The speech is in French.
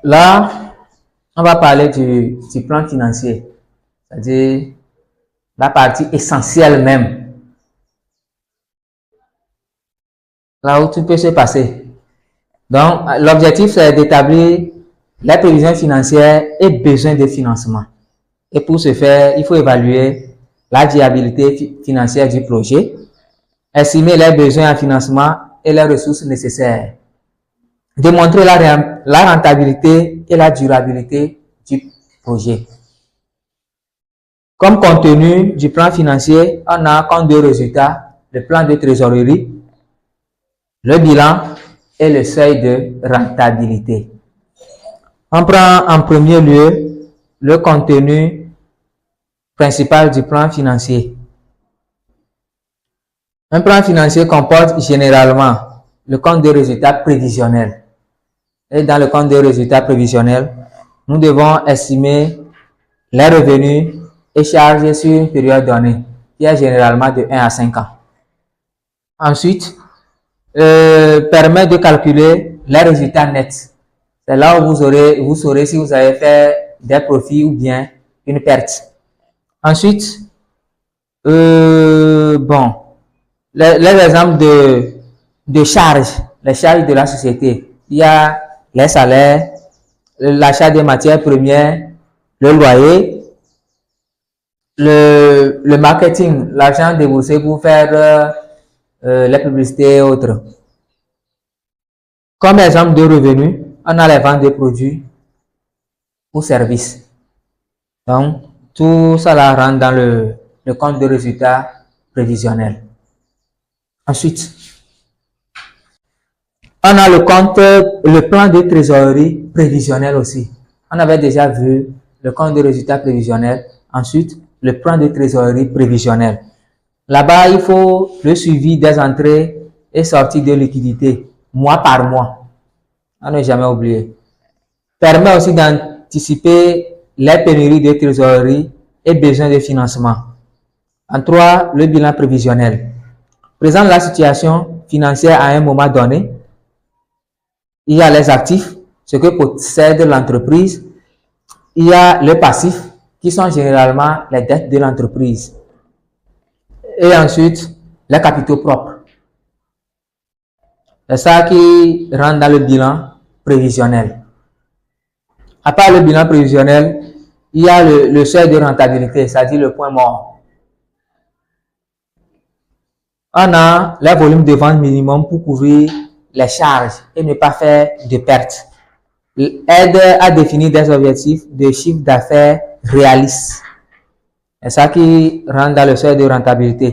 Là, on va parler du plan financier, c'est-à-dire la partie essentielle même, là où tout peut se passer. Donc, l'objectif, c'est d'établir les prévisions financières et besoins de financement. Et pour ce faire, il faut évaluer la viabilité financière du projet, estimer les besoins en financement et les ressources nécessaires, démontrer la rentabilité et la durabilité du projet. Comme contenu du plan financier, on a comme deux résultats, le plan de trésorerie, le bilan et le seuil de rentabilité. On prend en premier lieu le contenu principal du plan financier. Un plan financier comporte généralement le compte de résultats prévisionnels. Et dans le compte de résultats prévisionnels, nous devons estimer les revenus et charges sur une période donnée, qui est généralement de 1 à 5 ans. Ensuite, permet de calculer les résultats nets. C'est là où vous saurez si vous avez fait des profits ou bien une perte. Ensuite, bon, les exemples de charges, les charges de la société. Il y a les salaires, l'achat des matières premières, le loyer, le marketing, l'argent déboursé pour faire les publicités et autres. Comme exemple de revenus, on a les ventes de produits ou services. Donc, tout ça là rentre dans le compte de résultats prévisionnels. Ensuite, on a le plan de trésorerie prévisionnel aussi. On avait déjà vu le compte de résultats prévisionnels. Ensuite, le plan de trésorerie prévisionnel. Là-bas, il faut le suivi des entrées et sorties de liquidités, mois par mois. On ne jamais oublié. Permet aussi d'anticiper les pénuries de trésorerie et besoins de financement. En 3, le bilan prévisionnel. Présente la situation financière à un moment donné. Il y a les actifs, ce que possède l'entreprise. Il y a le passif, qui sont généralement les dettes de l'entreprise. Et ensuite, les capitaux propres. C'est ça qui rentre dans le bilan prévisionnel. À part le bilan prévisionnel, il y a le seuil de rentabilité, c'est-à-dire le point mort. On a les volumes de vente minimum pour couvrir les charges et ne pas faire de pertes. Aide à définir des objectifs de chiffre d'affaires réalistes. C'est ça qui rentre dans le seuil de rentabilité.